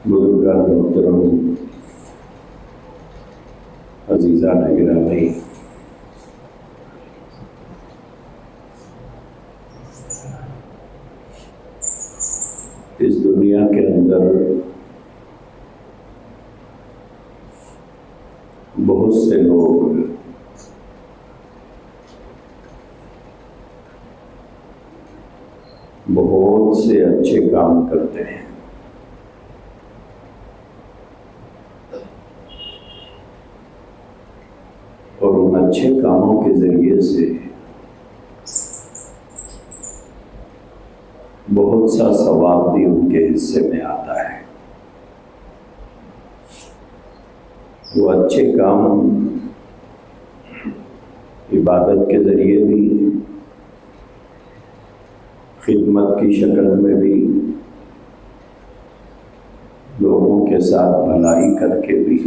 बुजुर्गान मोहतरम, अजीज़ान गिरामी, इस दुनिया के अंदर बहुत से लोग बहुत से अच्छे काम करते हैं और उन अच्छे कामों के ज़रिए से बहुत सा सवाब भी उनके हिस्से में आता है। वो अच्छे काम इबादत के ज़रिए भी, खिदमत की शक्ल में भी, लोगों के साथ भलाई करके भी,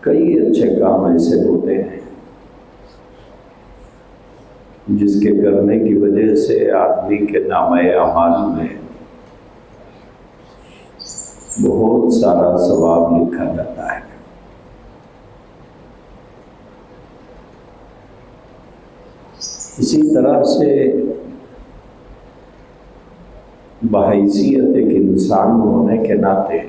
कई अच्छे काम ऐसे होते हैं जिसके करने की वजह से आदमी के नामे अमाल में बहुत सारा सवाब लिखा जाता है। इसी तरह से बहैसियत एक इंसान होने के नाते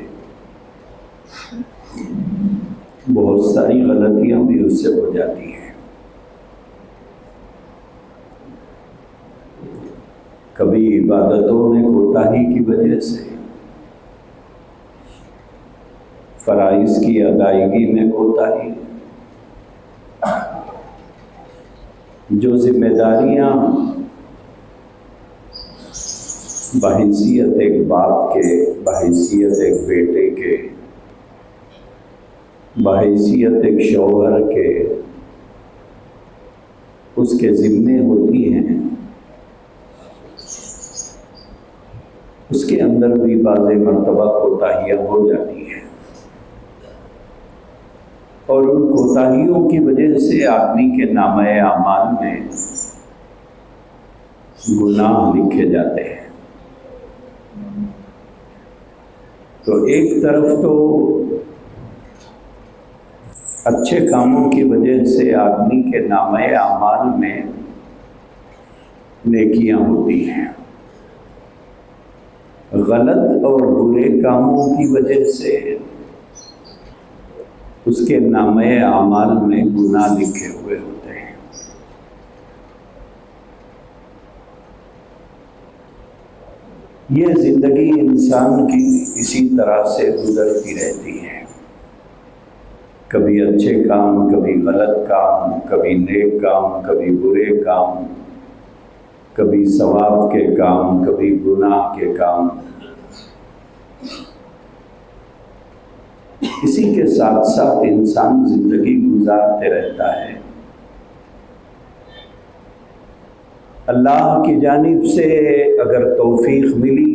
बहुत सारी गलतियां भी उससे हो जाती हैं। कभी इबादतों में कोताही की वजह से, फराइज की अदायगी में कोताही, जो जिम्मेदारियां बहैसियत एक बाप के, बहैसियत एक बेटे के, बहैसियत एक शौहर के उसके ज़िम्मे होती हैं, उसके अंदर भी बाज़े मर्तबा कोताहियाँ हो जाती हैं और उन कोताहियों की वजह से आदमी के नामे अमाल में गुनाह लिखे जाते हैं। तो एक तरफ तो अच्छे कामों की वजह से आदमी के नामे अमाल में नेकियां होती हैं, गलत और बुरे कामों की वजह से उसके नामे अमाल में गुनाह लिखे हुए होते हैं। ये ज़िंदगी इंसान की इसी तरह से गुजरती रहती है, कभी अच्छे काम, कभी गलत काम, कभी नेक काम, कभी बुरे काम, कभी सवाब के काम, कभी गुनाह के काम। इसी के साथ साथ इंसान जिंदगी गुजारते रहता है। अल्लाह की जानिब से अगर तौफीक मिली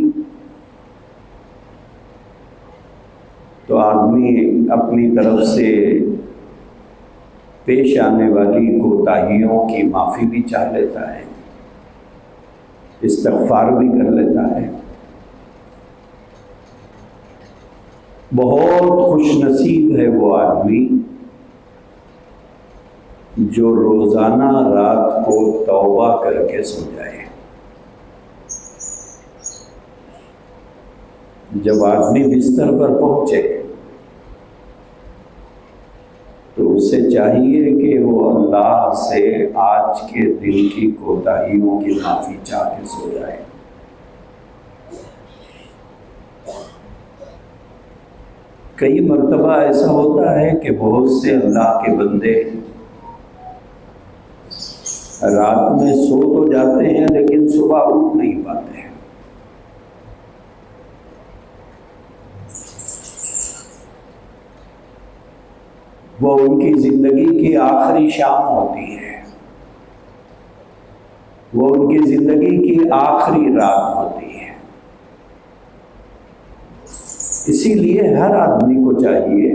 तो आदमी अपनी तरफ से पेश आने वाली कोताहियों की माफ़ी भी चाह लेता है, इस्तग़फ़ार भी कर लेता है। बहुत खुशनसीब है वो आदमी जो रोज़ाना रात को तौबा करके सो जाए। जब आदमी बिस्तर पर पहुंचे तो उसे चाहिए कि वो अल्लाह से आज के दिन की कोताहियों की माफ़ी चाह के सो जाए। कई मर्तबा ऐसा होता है कि बहुत से अल्लाह के बंदे रात में सो तो जाते हैं लेकिन सुबह उठ नहीं पाते हैं। वो उनकी ज़िंदगी की आखिरी शाम होती है, वो उनकी ज़िंदगी की आखिरी रात होती है। इसीलिए हर आदमी को चाहिए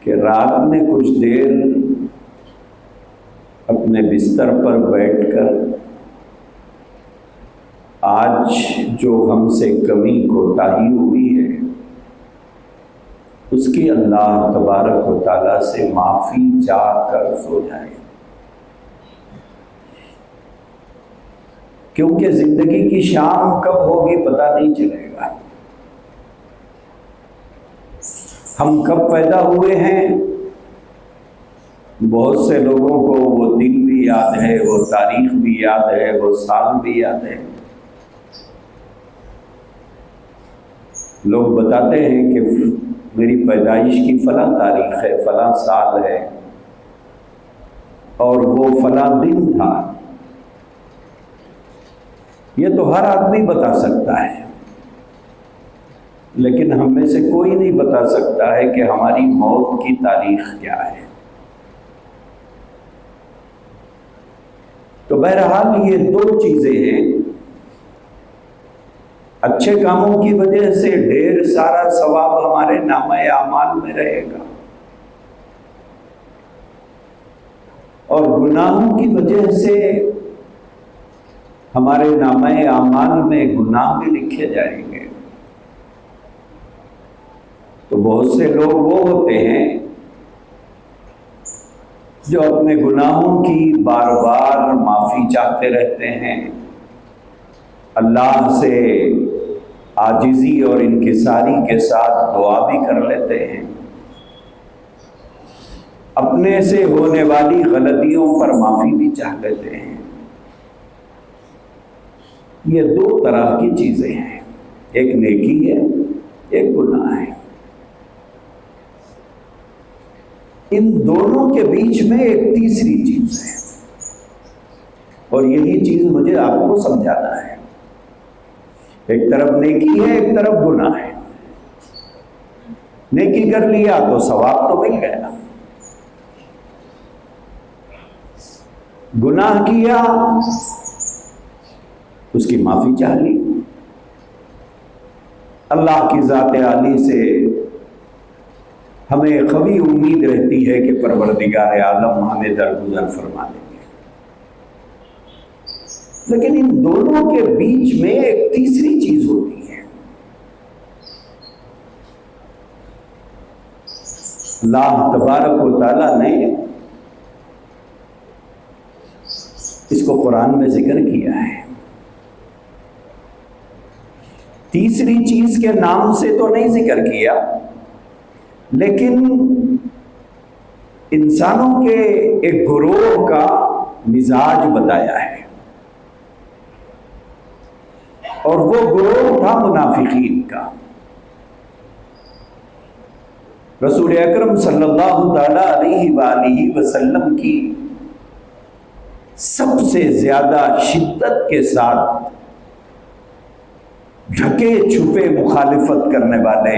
कि रात में कुछ देर अपने बिस्तर पर बैठकर आज जो हमसे कमी कोताही हुई है उसकी अल्लाह तबारक व तआला से माफ़ी चाहकर सो जाए, क्योंकि ज़िंदगी की शाम कब होगी पता नहीं चलेगा। हम कब पैदा हुए हैं, बहुत से लोगों को वो दिन भी याद है, वो तारीख भी याद है, वो साल भी याद है। लोग बताते हैं कि मेरी पैदाइश की फला तारीख है, फला साल है और वो फला दिन था। ये तो हर आदमी बता सकता है, लेकिन हम में से कोई नहीं बता सकता है कि हमारी मौत की तारीख क्या है। तो बहरहाल ये दो चीज़ें हैं, अच्छे कामों की वजह से ढेर सारा सवाब हमारे नामे आमाल में रहेगा और गुनाहों की वजह से हमारे नामे आमाल में गुनाह भी लिखे जाएंगे। तो बहुत से लोग वो होते हैं जो अपने गुनाहों की बार बार माफ़ी चाहते रहते हैं, अल्लाह से आजिज़ी और इनकिसारी के साथ दुआ भी कर लेते हैं, अपने से होने वाली गलतियों पर माफ़ी भी चाह लेते हैं। ये दो तरह की चीज़ें हैं, एक नेकी है, एक गुनाह है। इन दोनों के बीच में एक तीसरी चीज़ है और यही चीज़ मुझे आपको समझाना है। एक तरफ नेकी है, एक तरफ गुनाह है। नेकी कर लिया तो सवाब तो मिल गया, गुनाह किया उसकी माफ़ी चाह ली। अल्लाह की ज़ात आली से हमें कभी उम्मीद रहती है कि परवरदिगार आलम हमें दरगुजर फरमा देंगे, लेकिन इन दोनों के बीच में एक तीसरी चीज होती है। अल्लाह तबारक व तआला ने इसको कुरान में जिक्र किया है। तीसरी चीज के नाम से तो नहीं जिक्र किया, लेकिन इंसानों के एक गुरोह का मिजाज बताया है और वो गुरोह था मुनाफिकीन का। रसूल अकरम सल्लल्लाहु तआला अलैहि वसल्लम की सबसे ज्यादा शिद्दत के साथ ढके छुपे मुखालिफत करने वाले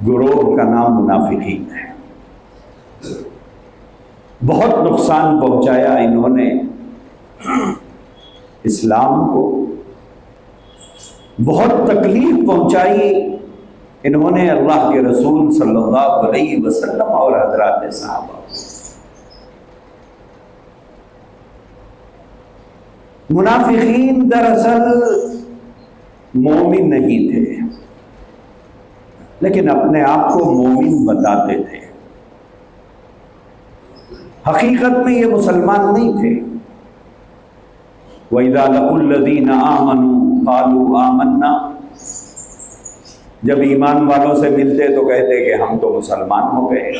गुरोह का नाम मुनाफिकीन है। बहुत नुकसान पहुंचाया इन्होंने इस्लाम को, बहुत तकलीफ पहुंचाई इन्होंने अल्लाह के रसूल सल्लल्लाहु अलैहि वसल्लम और हज़रात सहाबा। मुनाफिकीन दरअसल मोमिन नहीं थे, लेकिन अपने आप को मोमिन बताते थे। हकीकत में ये मुसलमान नहीं थे। वइज़ा लक़ुल्लज़ीना आमनू क़ालू आमन्ना, जब ईमान वालों से मिलते तो कहते कि हम तो मुसलमान हो गए।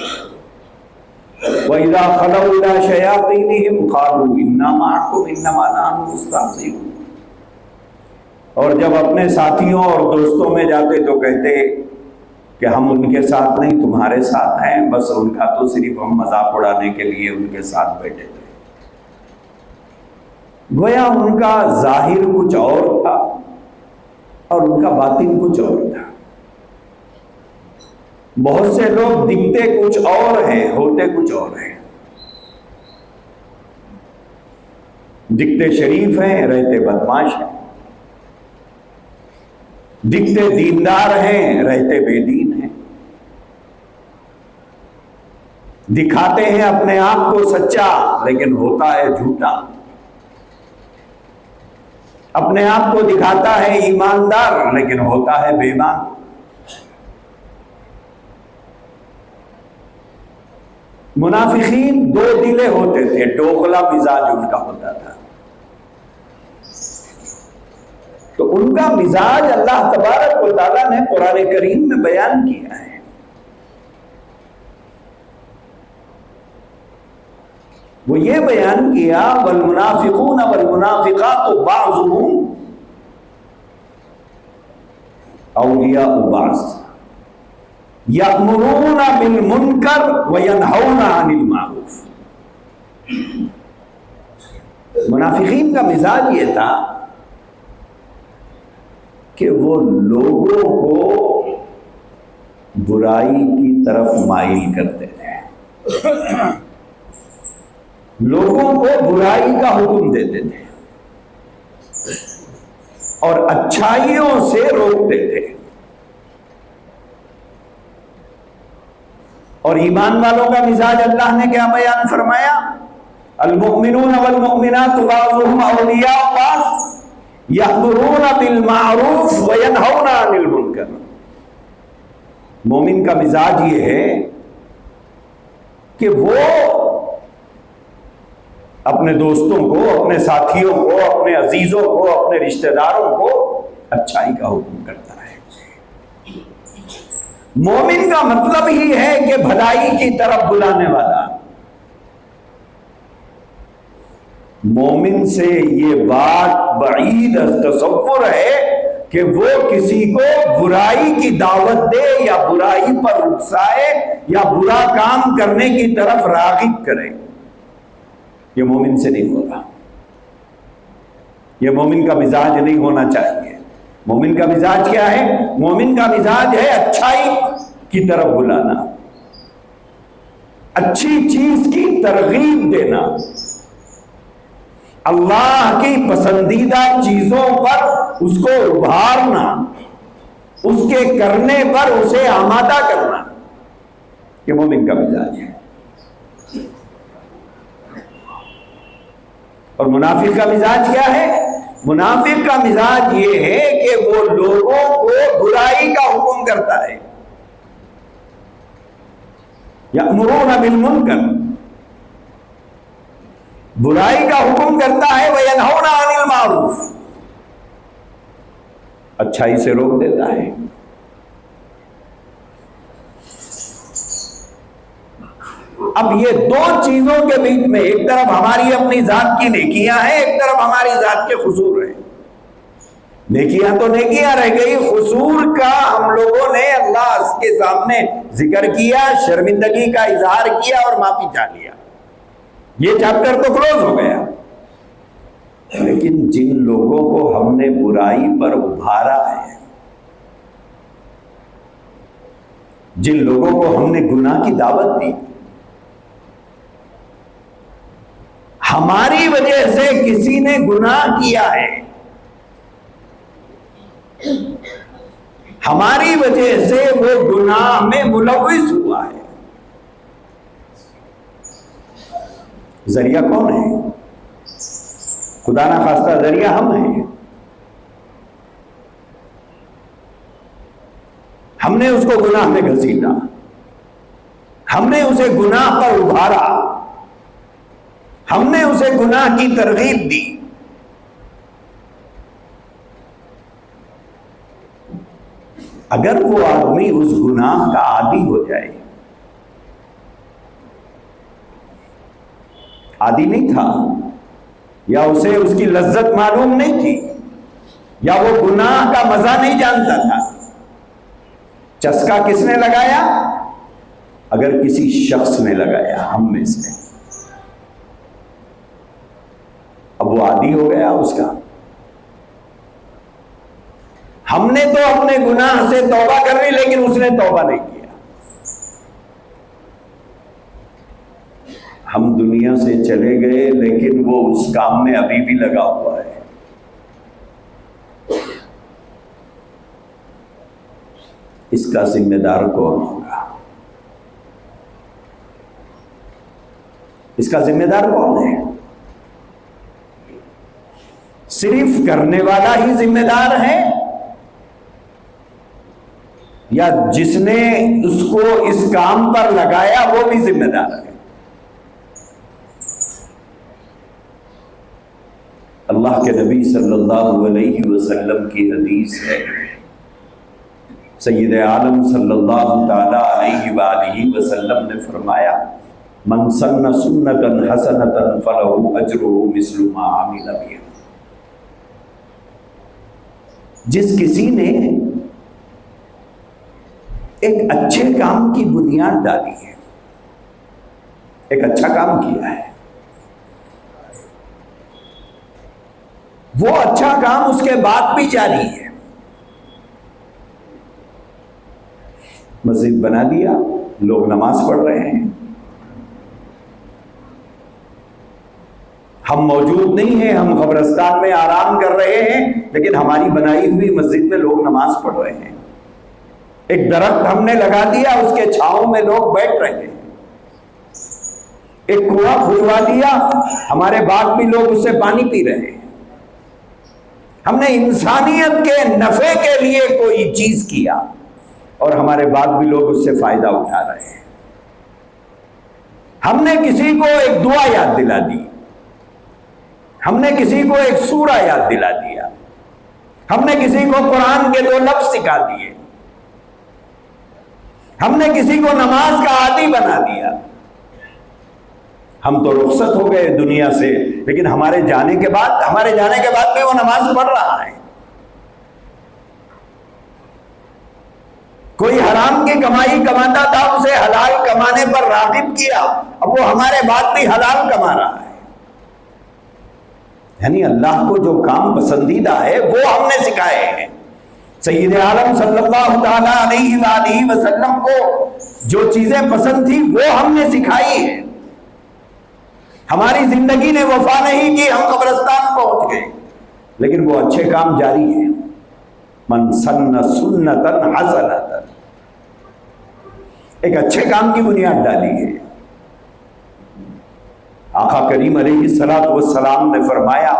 वइज़ा ख़लौ इला शयातीनिहिम क़ालू इन्ना मअकुम इन्नमा नहनु मुस्तहज़िऊन, और जब अपने साथियों और दोस्तों में जाते तो कहते कि हम उनके साथ नहीं तुम्हारे साथ हैं, बस उनका तो सिर्फ हम मजाक उड़ाने के लिए उनके साथ बैठे थे। गोया उनका जाहिर कुछ और था और उनका बातिन कुछ और था। बहुत से लोग दिखते कुछ और हैं, होते कुछ और हैं। दिखते शरीफ हैं, रहते बदमाश हैं। दिखते दीनदार हैं, रहते बेदीन हैं। दिखाते हैं अपने आप को सच्चा, लेकिन होता है झूठा। अपने आप को दिखाता है ईमानदार लेकिन होता है बेईमान। मुनाफिकीन दो दिले होते थे, डोगला मिजाज उनका होता था। तो उनका मिजाज अल्लाह तबारक व तआला ने कुरान करीम में बयान किया है। वो ये बयान किया, वल मुनाफिकून वल मुनाफिकातु बाज़ुहुम औलियाउ बाज़ यअमुरूना बिल मुनकर व यनहौना अनिल मारूफ। मुनाफिकीन का मिजाज ये था कि वो लोगों को बुराई की तरफ माइल करते थे, लोगों को बुराई का हुक्म देते थे और अच्छाइयों से रोकते थे। और ईमान वालों का मिजाज अल्लाह ने क्या बयान फरमाया, अल मुमिनून वल मुमिनातु बाज़ुहुम औलियाउ बाज़ यअमुरूना बिल मारूफ व यनहौना अनिल मुनकर। मोमिन का मिजाज ये है कि वो अपने दोस्तों को, अपने साथियों को, अपने अजीजों को, अपने रिश्तेदारों को अच्छाई का हुक्म करता है। मोमिन का मतलब ही है कि भलाई की तरफ बुलाने वाला। मोमिन से ये बात बईद तसव्वुर है कि वो किसी को बुराई की दावत दे या बुराई पर उकसाए या बुरा काम करने की तरफ रागिब करे। ये मोमिन से नहीं होगा, ये मोमिन का मिजाज नहीं होना चाहिए। मोमिन का मिजाज क्या है? मोमिन का मिजाज है अच्छाई की तरफ बुलाना, अच्छी चीज की तरगीब देना, अल्लाह की पसंदीदा चीजों पर उसको उभारना, उसके करने पर उसे आमादा करना। ये मोमिन का मिजाज है। और मुनाफिक का मिजाज क्या है? मुनाफिक का मिजाज ये है कि वो लोगों को बुराई का हुक्म करता है, यअमुरूना बिल मुनकर, बुराई का हुक्म करता है, व यनहौना अनिल मारूफ, अच्छाई से रोक देता है। अब ये दो चीजों के बीच में, एक तरफ हमारी अपनी जात की नेकियां हैं, एक तरफ हमारी जात के खुसूर हैं। नेकियां तो नेकियां रह गई, खुसूर का हम लोगों ने अल्लाह के सामने जिक्र किया, शर्मिंदगी का इजहार किया और माफी चाह लिया। ये चैप्टर तो क्लोज हो गया। लेकिन जिन लोगों को हमने बुराई पर उभारा है, जिन लोगों को हमने गुनाह की दावत दी, हमारी वजह से किसी ने गुनाह किया है, हमारी वजह से वो गुनाह में मुलव्विस हुआ है, जरिया कौन है? खुदा ना खास्ता जरिया हम हैं। हमने उसको गुनाह में घसीटा, हमने उसे गुनाह पर उभारा, हमने उसे गुनाह की तरगीब दी। अगर वो आदमी उस गुनाह का आदी हो जाए, आदी नहीं था, या उसे उसकी लज्जत मालूम नहीं थी, या वो गुनाह का मजा नहीं जानता था, चस्का किसने लगाया? अगर किसी शख्स ने लगाया हम में से, अब वो आदी हो गया उसका। हमने तो अपने गुनाह से तौबा कर ली, लेकिन उसने तौबा नहीं किया। हम दुनिया से चले गए, लेकिन वो उस काम में अभी भी लगा हुआ है। इसका जिम्मेदार कौन होगा? इसका जिम्मेदार कौन है? सिर्फ करने वाला ही जिम्मेदार है या जिसने उसको इस काम पर लगाया वो भी जिम्मेदार है? अल्लाह के नबी सल्लल्लाहु अलैहि वसल्लम की हदीस है, सय्यद आलम सल्लल्लाहु ताला अलैहि वसल्लम ने फरमाया, मन सन्ना सुन्नतन हसनतन फलहु अजरुहु मिस्लु मा अमिल बिहा। जिस किसी ने एक अच्छे काम की बुनियाद डाली है, एक अच्छा काम किया है, वो अच्छा काम उसके बाद भी जारी है। मस्जिद बना दिया, लोग नमाज पढ़ रहे हैं, हम मौजूद नहीं हैं, हम कब्रिस्तान में आराम कर रहे हैं, लेकिन हमारी बनाई हुई मस्जिद में लोग नमाज पढ़ रहे हैं। एक दरख्त हमने लगा दिया, उसके छांव में लोग बैठ रहे हैं। एक कुआं खुदवा दिया, हमारे बाग भी लोग उससे पानी पी रहे हैं। हमने इंसानियत के नफे के लिए कोई चीज किया और हमारे बाद भी लोग उससे फायदा उठा रहे हैं। हमने किसी को एक दुआ याद दिला दी, हमने किसी को एक सूरा याद दिला दिया, हमने किसी को कुरान के 2 लफ्ज सिखा दिए, हमने किसी को नमाज का आदी बना दिया। हम तो रुखसत हो गए दुनिया से, लेकिन हमारे जाने के बाद भी वो नमाज पढ़ रहा है। कोई हराम की कमाई कमाता था, उसे हलाल कमाने पर रागिब किया, अब वो हमारे बाद भी हलाल कमा रहा है। यानी अल्लाह को जो काम पसंदीदा है वो हमने सिखाए हैं। सय्यद आलम सल्लल्लाहु ताला अलैहि वसल्लम को जो चीजें पसंद थी वो हमने सिखाई है। हमारी जिंदगी ने वफा नहीं की, हम कब्रिस्तान पहुंच गए, लेकिन वो अच्छे काम जारी है। मन सन्न सुन्नतन हसनतन, एक अच्छे काम की बुनियाद डाली है। आका करीम अलैहिस्सलातु वस्सलाम ने फरमाया,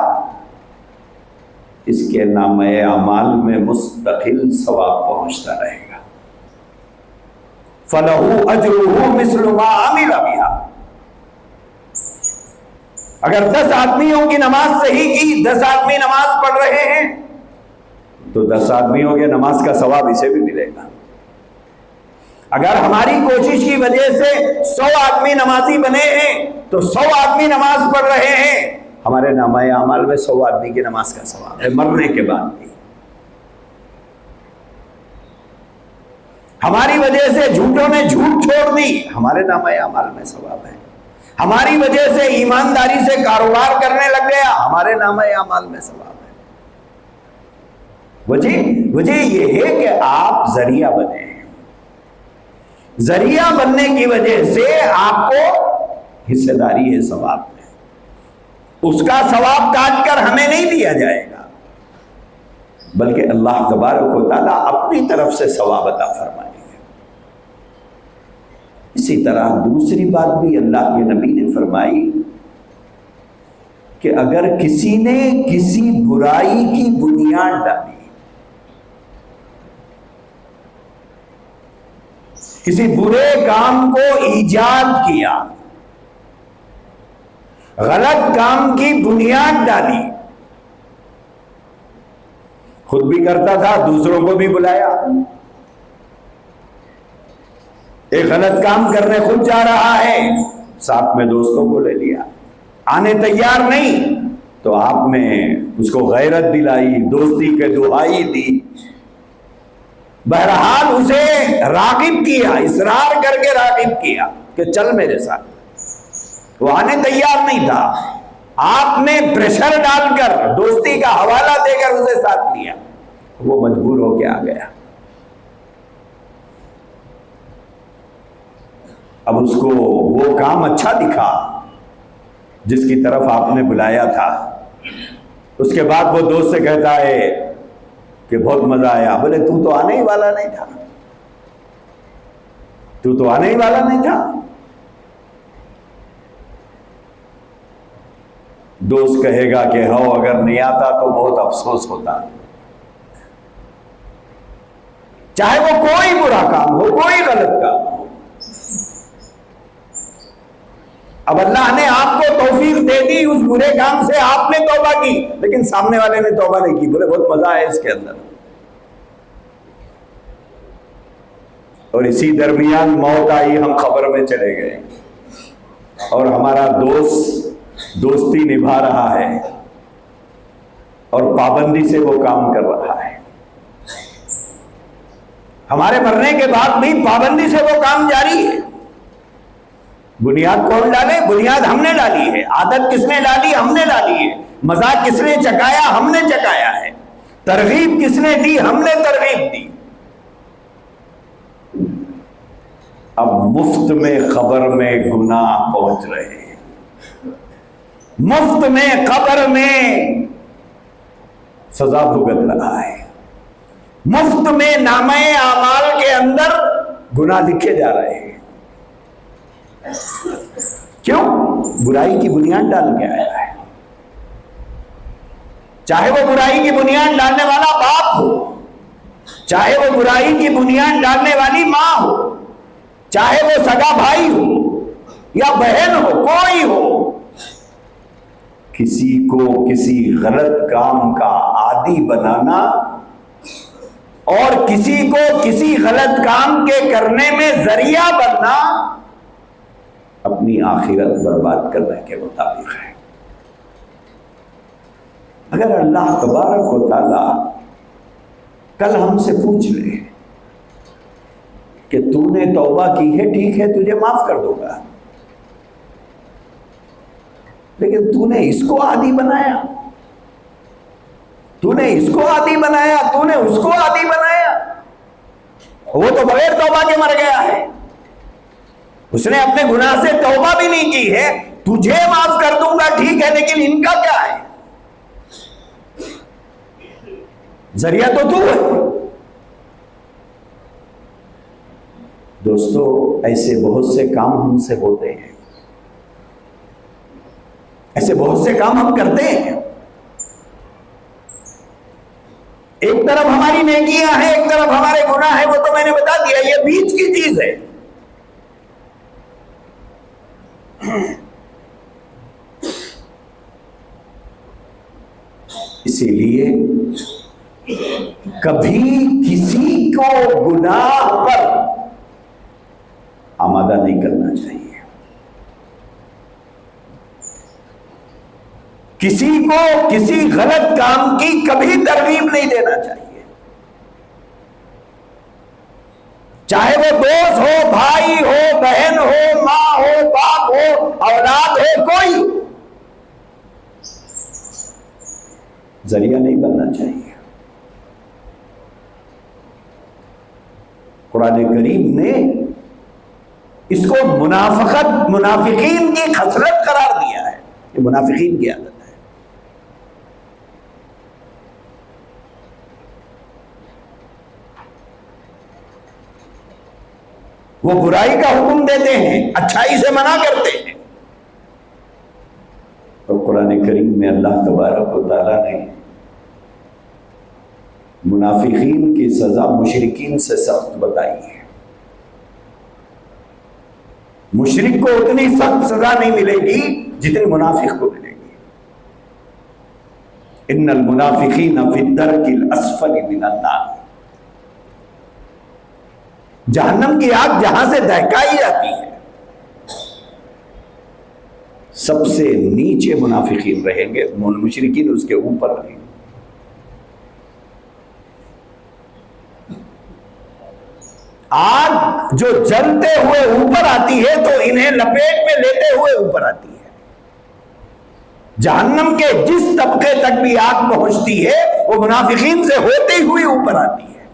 इसके नामे अमाल में मुस्तकिल सवाब पहुंचता रहेगा। फलहु अजरुहु मिस्लु मा अमिल बिहा। अगर 10 आदमियों की नमाज सही की, 10 आदमी नमाज पढ़ रहे हैं, तो 10 आदमियों के नमाज का सवाब इसे भी मिलेगा। अगर हमारी कोशिश की वजह से 100 आदमी नमाजी बने हैं, तो 100 आदमी नमाज पढ़ रहे हैं, हमारे नामाए अमाल में 100 आदमी की नमाज का सवाब है, मरने के बाद भी। हमारी वजह से झूठों ने झूठ छोड़ दी, हमारे नामाए अमाल में सवाब है। हमारी वजह से ईमानदारी से कारोबार करने लग गया, हमारे नामाए अमाल में सवाब है। वजह यह है कि आप जरिया बने हैं। जरिया बनने की वजह से आपको हिस्सेदारी है सवाब में। उसका सवाब काट कर हमें नहीं दिया जाएगा, बल्कि अल्लाह तबारक व तआला अपनी तरफ से सवाब अता फरमाएंगे। इसी तरह दूसरी बात भी अल्लाह के नबी ने फरमाई कि अगर किसी ने किसी बुराई की बुनियाद डाली, किसी बुरे काम को ईजाद किया, गलत काम की बुनियाद डाली, खुद भी करता था, दूसरों को भी बुलाया, एक गलत काम करने खुद जा रहा है, साथ में दोस्तों को ले लिया, आने तैयार नहीं तो आपने उसको गैरत दिलाई, दोस्ती के दुहाई दी, बहरहाल उसे रागिब किया, इसरार करके रागिब किया कि चल मेरे साथ। वो आने तैयार नहीं था, आपने प्रेशर डालकर, दोस्ती का हवाला देकर उसे साथ लिया, वो मजबूर होकर आ गया। अब उसको वो काम अच्छा दिखा जिसकी तरफ आपने बुलाया था। उसके बाद वो दोस्त से कहता है कि बहुत मजा आया। बोले तू तो आने ही वाला नहीं था, तू तो आने ही वाला नहीं था। दोस्त कहेगा कि हाँ अगर नहीं आता तो बहुत अफसोस होता। चाहे वो कोई बुरा काम हो, कोई गलत काम हो। अब अल्लाह ने आपको तौफीक दे दी उस बुरे काम से, आपने तौबा की, लेकिन सामने वाले ने तौबा नहीं की। बोले बहुत मजा है इसके अंदर। और इसी दरमियान मौत आई, हम खबर में चले गए और हमारा दोस्त दोस्ती निभा रहा है और पाबंदी से वो काम कर रहा है। हमारे मरने के बाद भी पाबंदी से वो काम जारी है। बुनियाद कौन डाले? बुनियाद हमने डाली है। आदत किसने डाली? हमने डाली है। मजाक किसने चकाया? हमने चकाया है। तरगीब किसने दी? हमने तरगीब दी। अब मुफ्त में खबर में गुनाह पहुंच रहे हैं, मुफ्त में खबर में सजा भुगत रहा है, मुफ्त में नामे आमाल के अंदर गुनाह लिखे जा रहे हैं। क्यों? बुराई की बुनियाद डाल के आया है। चाहे वो बुराई की बुनियाद डालने वाला बाप हो, चाहे वो बुराई की बुनियाद डालने वाली मां हो, चाहे वो सगा भाई हो या बहन हो, कोई हो, किसी को किसी गलत काम का आदी बनाना और किसी को किसी गलत काम के करने में जरिया बनना अपनी आखिरत बर्बाद करने के मुताबिक है। अगर अल्लाह तबारक व तआला कल हमसे पूछ ले कि तूने तौबा की है, ठीक है, तुझे माफ कर दूंगा, लेकिन तूने इसको आदी बनाया, तूने इसको आदी बनाया, तूने उसको आदी बनाया, वो तो बगैर तौबा के मर गया है, उसने अपने गुनाह से तौबा भी नहीं की है, तुझे माफ कर दूंगा ठीक है, लेकिन इनका क्या है? जरिया तो तू है। दोस्तों, ऐसे बहुत से काम हमसे होते हैं, ऐसे बहुत से काम हम करते हैं। एक तरफ हमारी नेकियां हैं, एक तरफ हमारे गुनाह है, वो तो मैंने बता दिया, ये बीच की चीज है। इसीलिए कभी किसी को गुनाह पर आमादा नहीं करना चाहिए, किसी को किसी गलत काम की कभी तरगीब नहीं देना चाहिए, चाहे वो दोस्त हो, भाई हो, बहन हो, मां हो, बाप हो, औलाद हो, कोई जरिया नहीं बनना चाहिए। कुरान करीम ने इसको मुनाफिकत, मुनाफिकीन की खसरत करार दिया है। ये मुनाफिकीन की आदत है। वो बुराई का हुक्म देते हैं, अच्छाई से मना करते हैं। और कुरान करीम में अल्लाह तबारक व तआला ने मुनाफिकीन की सजा मुशरिकीन से सख्त बताई है। मुशरिक को उतनी सख्त सजा नहीं मिलेगी जितनी मुनाफिक को मिलेगी। इन्नल मुनाफिकीन फी दरकिल अस्फली मिनन नार, जहन्नम की आग जहां से दहकाई जाती है, सबसे नीचे मुनाफिकीन रहेंगे, मुशरिकीन उसके ऊपर रहेंगे। आग जो जलते हुए ऊपर आती है तो इन्हें लपेट में लेते हुए ऊपर आती है। जहन्नम के जिस तबके तक भी आग पहुंचती है वो मुनाफिकीन से होती हुई ऊपर आती है।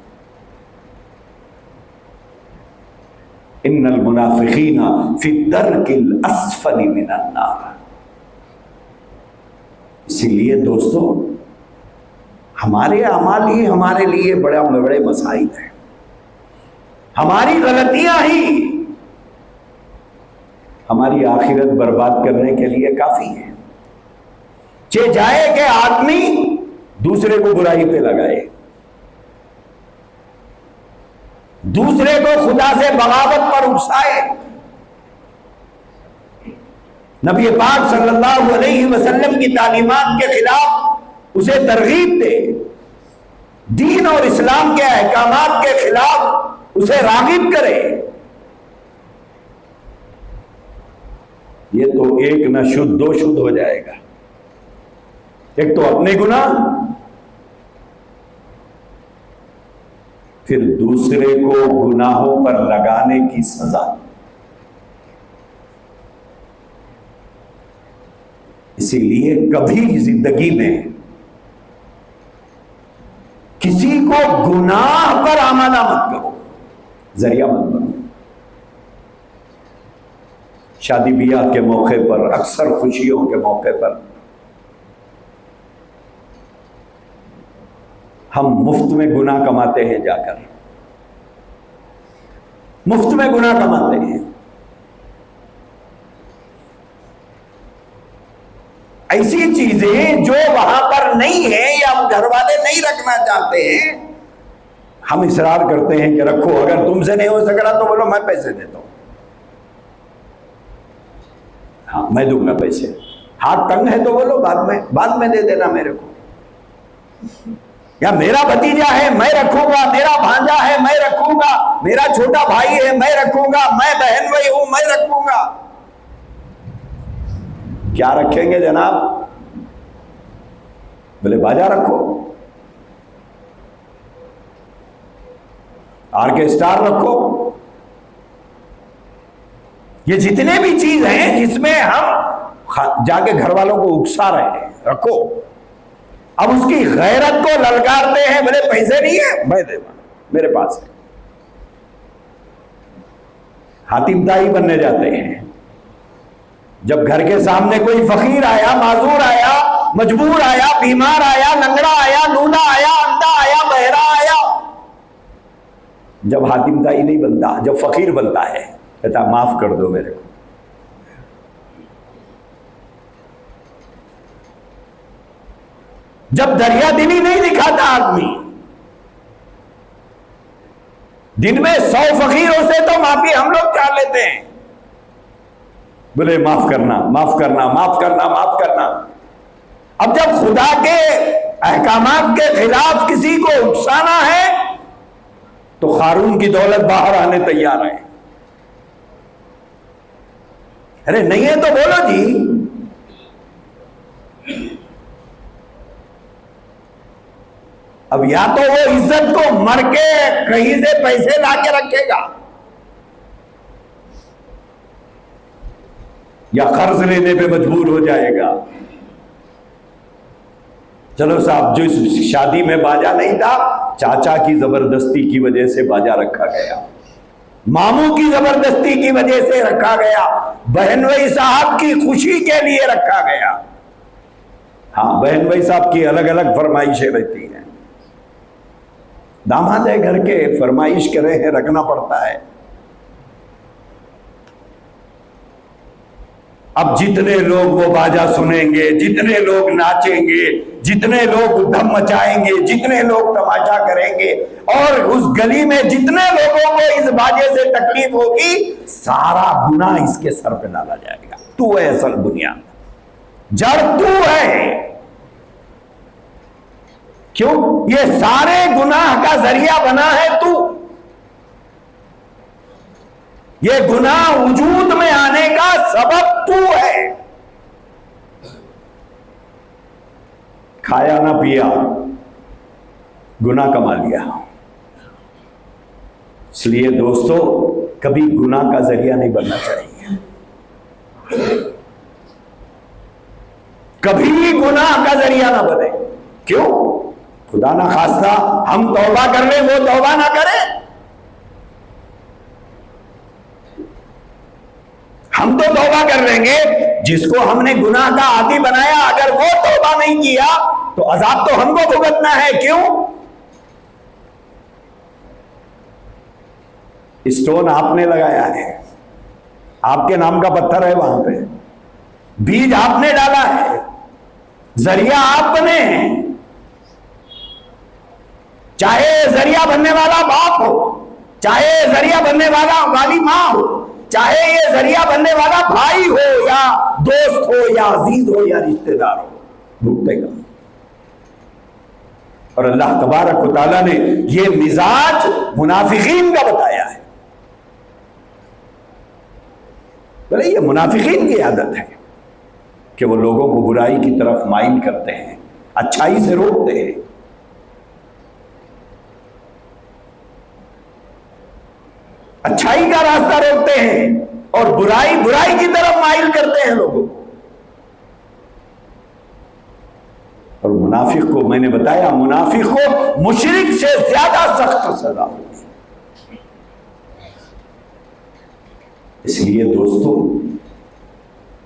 इन्नल मुनाफिकीना फी दरकिल अस्फली मिनन नार। इसीलिए दोस्तों, हमारे अमाल ही हमारे लिए बड़े मसाइल हैं। हमारी गलतियां ही हमारी आखिरत बर्बाद करने के लिए काफी है। चे जाए कि आदमी दूसरे को बुराई पे लगाए, दूसरे को खुदा से बगावत पर उकसाए, नबी पाक सल्लल्लाहु अलैहि वसल्लम की तालीमात के खिलाफ उसे तरगीब दे, दीन और इस्लाम के अहकामात के खिलाफ उसे रागिब करे। ये तो एक न शुद्ध दो शुद्ध हो जाएगा। एक तो अपने गुनाह, फिर दूसरे को गुनाहों पर लगाने की सजा। इसीलिए कभी जिंदगी में किसी को गुनाह पर आमादा मत करो, जरिया मत बनो। शादी ब्याह के मौके पर, अक्सर खुशियों के मौके पर हम मुफ्त में गुनाह कमाते हैं, जाकर मुफ्त में गुनाह कमाते हैं। ऐसी चीजें जो वहां पर नहीं है या घर वाले नहीं रखना चाहते हैं, हम इसरार करते हैं कि रखो, अगर तुमसे नहीं हो सक रहा तो बोलो मैं पैसे देता हूं, हाँ मैं दूंगा पैसे। हाथ तंग है तो बोलो बाद में दे देना मेरे को। या मेरा भतीजा है मैं रखूंगा, मेरा भांजा है मैं रखूंगा, मेरा छोटा भाई है मैं रखूंगा, मैं बहन भाई हूं मैं रखूंगा। क्या रखेंगे जनाब? बोले बाजा रखो, ऑर्केस्ट्रा रखो। ये जितने भी चीज हैं जिसमें हम जाके घर वालों को उकसा रहे हैं, रखो। अब उसकी गैरत को ललकारते हैं, बोले पैसे नहीं है मैं देगा, मेरे पास है। हातिमताई बनने जाते हैं। जब घर के सामने कोई फकीर आया, माजूर आया, मजबूर आया, बीमार आया, लंगड़ा आया, लूला आया, अंधा आया, बहरा आया, जब हातिमताई नहीं बनता, जब फकीर बनता है, कहता माफ कर दो मेरे को। जब दरिया दिली नहीं दिखाता आदमी, दिन में 100 फकीरों से तो माफी हम लोग चाह लेते हैं, बोले माफ करना माफ करना माफ करना माफ करना। अब जब खुदा के अहकामात के खिलाफ किसी को उकसाना है तो कारून की दौलत बाहर आने तैयार है। अरे नहीं है तो बोलो जी। अब या तो वो इज्जत को मर के कहीं से पैसे लाके रखेगा, या कर्ज लेने पे मजबूर हो जाएगा। चलो साहब, जो इस शादी में बाजा नहीं था, चाचा की जबरदस्ती की वजह से बाजा रखा गया, मामू की जबरदस्ती की वजह से रखा गया, बहन भाई साहब की खुशी के लिए रखा गया। हाँ, बहन भाई साहब की अलग अलग फरमाइशें रहती हैं। दामाद है घर के, फरमाइश करे हैं, रखना पड़ता है। अब जितने लोग वो बाजा सुनेंगे, जितने लोग नाचेंगे, जितने लोग धम मचाएंगे, जितने लोग तमाशा करेंगे, और उस गली में जितने लोगों को इस बाजे से तकलीफ होगी, सारा गुनाह इसके सर पे डाला जाएगा। तू है असल बुनियाद, जड़ तू है। क्यों? ये सारे गुनाह का जरिया बना है तू। ये गुनाह वजूद में आने का सबब तू है। खाया ना पिया, गुनाह कमा लिया। इसलिए दोस्तों, कभी गुनाह का जरिया नहीं बनना चाहिए। कभी गुनाह का जरिया ना बने। क्यों? खुदा ना खास्ता हम तौबा कर ले, वो तौबा ना करे। हम तो तौबा कर लेंगे, जिसको हमने गुनाह का आदी बनाया, अगर वो तौबा नहीं किया तो अजाब तो हमको भुगतना है। क्यों? स्टोन आपने लगाया है, आपके नाम का पत्थर है, वहां पे बीज आपने डाला है, जरिया आप बने हैं, चाहे जरिया बनने वाला बाप हो, चाहे जरिया बनने वाली मां हो, चाहे ये जरिया बनने वाला भाई हो या दोस्त हो या अजीज हो या रिश्तेदार हो, भुगतेगा। और अल्लाह तबारक व तआला ने ये मिजाज मुनाफिकीन का बताया है। बोले ये मुनाफिकीन की आदत है कि वो लोगों को बुराई की तरफ माइल करते हैं, अच्छाई से रोकते हैं। अच्छाई का रास्ता रोकते हैं और बुराई की तरफ माइल करते हैं लोगों को। और मुनाफिक को मैंने बताया, मुनाफिक को मुशरिक से ज्यादा सख्त सजा होगी। इसलिए दोस्तों,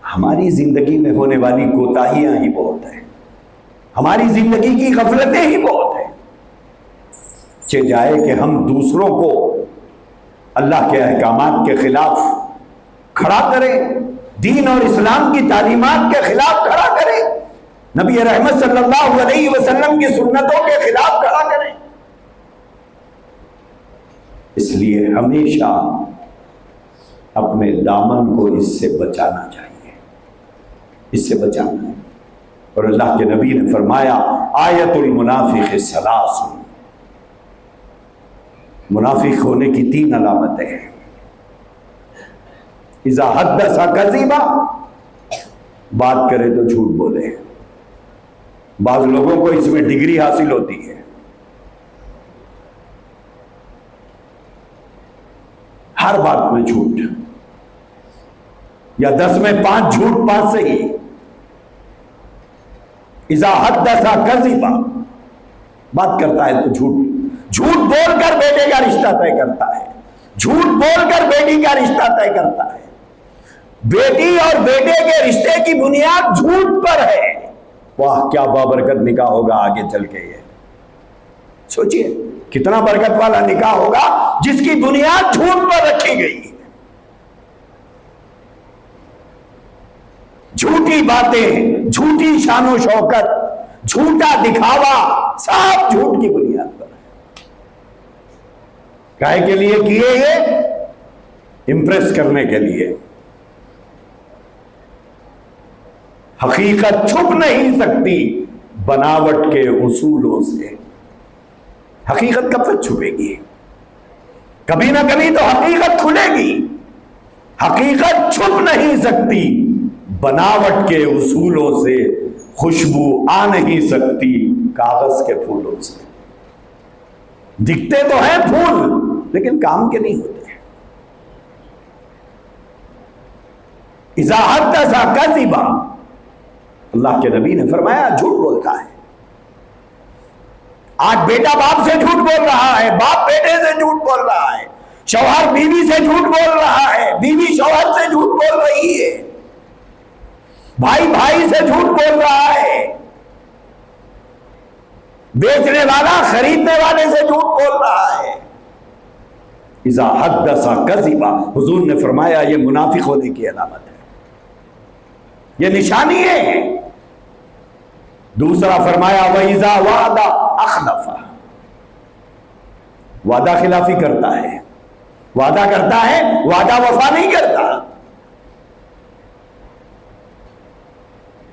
हमारी जिंदगी में होने वाली कोताहियां ही बहुत है, हमारी जिंदगी की गफलतें ही बहुत है। चे जाए कि हम दूसरों को अल्लाह के अहकामात के खिलाफ खड़ा करें, दीन और इस्लाम की तालीमात के खिलाफ खड़ा करें, नबी रहमत सल्लल्लाहु अलैहि वसल्लम की सुन्नतों के खिलाफ खड़ा करें। इसलिए हमेशा अपने दामन को इससे बचाना चाहिए, इससे बचाना है। और अल्लाह के नबी ने फरमाया, आयतुल मुनाफिक सलास, मुनाफिक होने की 3 अलामतें हैं। इज़ा हद्दसा कज़िबा, बात करे तो झूठ बोले। बाज लोगों को इसमें डिग्री हासिल होती है, हर बात में झूठ, या 10 में 5 झूठ, 5 सही। इज़ा हद्दसा कज़िबा, बात करता है तो झूठ बोलकर बेटे का रिश्ता तय करता है, झूठ बोलकर बेटी का रिश्ता तय करता है। बेटी और बेटे के रिश्ते की बुनियाद झूठ पर है। वाह, क्या बाबरकत निकाह होगा आगे चल के। ये सोचिए कितना बरकत वाला निकाह होगा जिसकी बुनियाद झूठ पर रखी गई। झूठी बातें, झूठी शानो शौकत, झूठा दिखावा, सब झूठ की बुनियाद पर है। काहे के लिए किए? ये इंप्रेस करने के लिए। हकीकत छुप नहीं सकती बनावट के उसूलों से। हकीकत कब तक छुपेगी? कभी ना कभी तो हकीकत खुलेगी। हकीकत छुप नहीं सकती बनावट के उसूलों से, खुशबू आ नहीं सकती कागज के फूलों से। दिखते तो हैं फूल लेकिन काम के नहीं होते। इज़ा हद्दसा कज़िबा, अल्लाह के नबी ने फरमाया झूठ बोलता है। आज बेटा बाप से झूठ बोल रहा है, बाप बेटे से झूठ बोल रहा है, शौहर बीवी से झूठ बोल रहा है, बीवी शौहर से झूठ बोल रही है, भाई भाई से झूठ बोल रहा है, बेचने वाला खरीदने वाले से झूठ बोल रहा है। इज़ा हद्दसा कज़िबा, हुजूर ने फरमाया ये मुनाफिक होने की अलामत है, ये निशानी है। दूसरा फरमाया वइज़ा वादा अखलफा, वादा खिलाफी करता है, वादा करता है, वादा वफा नहीं करता।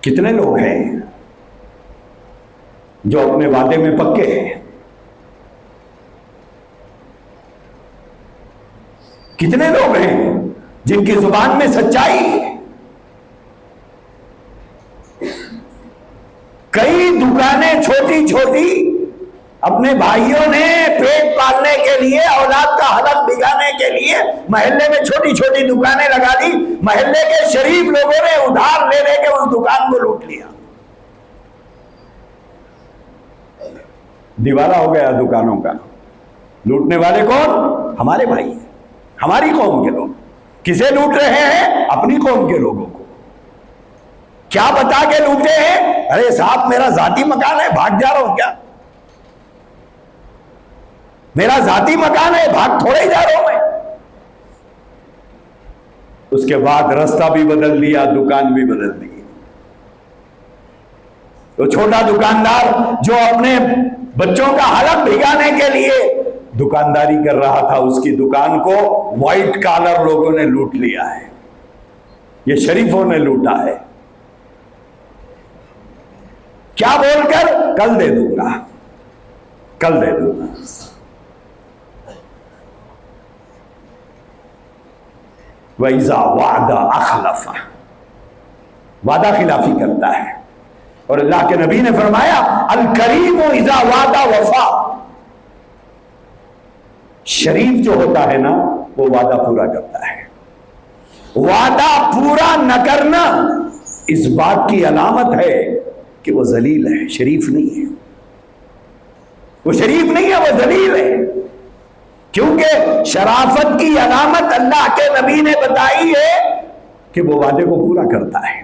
कितने लोग हैं जो अपने वादे में पक्के हैं? कितने लोग हैं जिनकी जुबान में सच्चाई है? कई दुकानें छोटी छोटी अपने भाइयों ने पेट पालने के लिए, औलाद का हलक बिगाने के लिए मोहल्ले में छोटी छोटी दुकानें लगा दी। मोहल्ले के शरीफ लोगों ने उधार ले लेके उस दुकान को लूट लिया, दिवाला हो गया दुकानों का। लूटने वाले कौन? हमारे भाई हैं, हमारी कौम के लोग। किसे लूट रहे हैं? अपनी कौम के लोगों को। क्या बता के लूटे हैं? अरे साहब मेरा जाती मकान है, भाग जा रहा हूं क्या? मेरा जाती मकान है, भाग थोड़े ही जा रहा हूं मैं। उसके बाद रास्ता भी बदल दिया, दुकान भी बदल दी। तो छोटा दुकानदार जो अपने बच्चों का हलक भिगाने के लिए दुकानदारी कर रहा था, उसकी दुकान को व्हाइट कॉलर लोगों ने लूट लिया है, ये शरीफों ने लूटा है। क्या बोलकर? कल दे दूंगा, कल दे दूंगा। वैज़ा वादा अखलफा, वादा खिलाफी करता है। और अल्लाह के नबी ने फरमाया अल करीम इज़ा वादा वफा, शरीफ जो होता है ना वो वादा पूरा करता है। वादा पूरा न करना इस बात की अलामत है कि वो जलील है, शरीफ नहीं है। वो शरीफ नहीं है, वो जलील है। क्योंकि शराफत की अलामत अल्लाह के नबी ने बताई है कि वो वादे को पूरा करता है।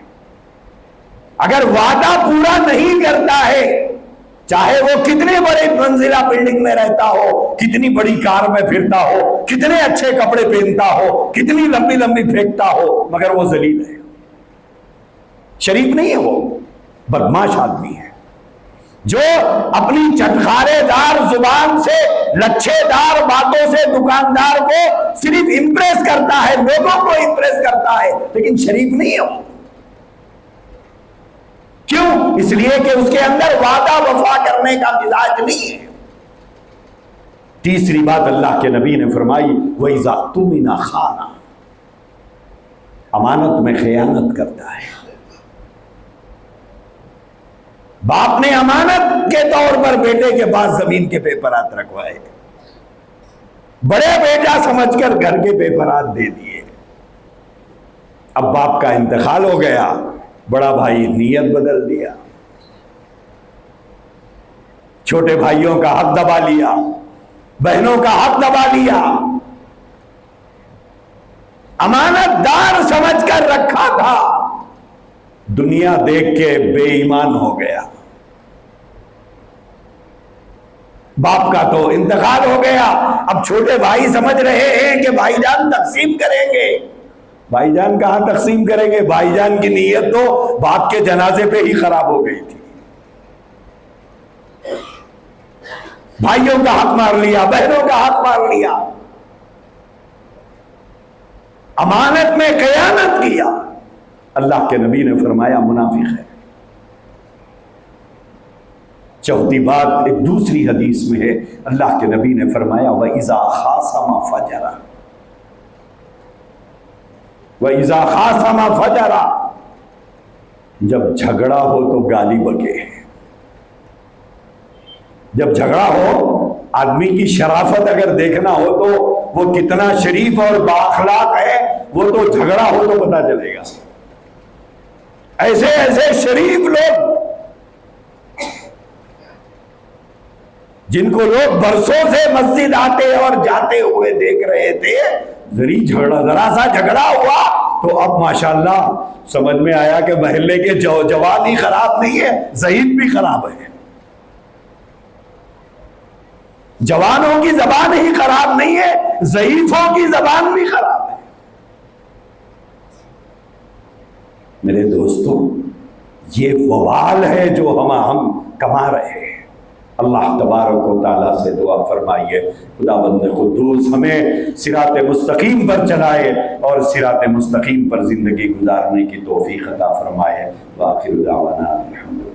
अगर वादा पूरा नहीं करता है, चाहे वो कितने बड़े मंजिला बिल्डिंग में रहता हो, कितनी बड़ी कार में फिरता हो, कितने अच्छे कपड़े पहनता हो, कितनी लंबी लंबी फेंकता हो, मगर वो जलील है, शरीफ नहीं है, वो बदमाश आदमी है। जो अपनी चटखारेदार जुबान से, लच्छेदार बातों से दुकानदार को सिर्फ इंप्रेस करता है, लोगों को इंप्रेस करता है, लेकिन शरीफ नहीं है वो। क्यों? इसलिए कि उसके अंदर वादा वफा करने का मिजाज नहीं है। तीसरी बात अल्लाह के नबी ने फरमाई वइज़ा तुमिना खाना, अमानत में खयानत करता है। बाप ने अमानत के तौर पर बेटे के पास जमीन के पेपरात रखवाए, बड़े बेटा समझकर घर के पेपरात दे दिए। अब बाप का इंतकाल हो गया, बड़ा भाई नीयत बदल दिया, छोटे भाइयों का हक दबा लिया, बहनों का हक दबा लिया, अमानतदार समझकर रखा था, दुनिया देख के बेईमान हो गया। बाप का तो इंतकाल हो गया, अब छोटे भाई समझ रहे हैं कि भाईजान तकसीम करेंगे। भाईजान कहां तकसीम करेंगे? भाईजान की नीयत तो बाप के जनाजे पे ही खराब हो गई थी। भाइयों का हक मार लिया, बहनों का हक मार लिया, अमानत में खयानत किया। अल्लाह के नबी ने फरमाया मुनाफिक है। चौथी बात एक दूसरी हदीस में है, अल्लाह के नबी ने फरमाया वइज़ा खासमा फजरा, वइज़ा खासमा फजरा, जब झगड़ा हो तो गाली बके। जब झगड़ा हो, आदमी की शराफत अगर देखना हो तो वो कितना शरीफ और बाअखलाक है, वो तो झगड़ा हो तो पता चलेगा। ऐसे ऐसे शरीफ लोग जिनको लोग बरसों से मस्जिद आते और जाते हुए देख रहे थे, जरा सा झगड़ा हुआ तो अब माशाल्लाह समझ में आया कि महल्ले के जवान ही खराब नहीं है, ज़ईफ भी खराब है। जवानों की जबान ही खराब नहीं है, ज़ईफों की जबान भी खराब है। मेरे दोस्तों, ये वबाल है जो हम कमा रहे हैं। अल्लाह तबारक व तआला से दुआ फरमाइए खुदाबंद कुद्दूस हमें सिरात मुस्तकीम पर चलाए और सिरात मुस्तकीम पर जिंदगी गुजारने की तौफीक अता फरमाए। व आखिर दावाना अल्हम्दुलिल्लाह।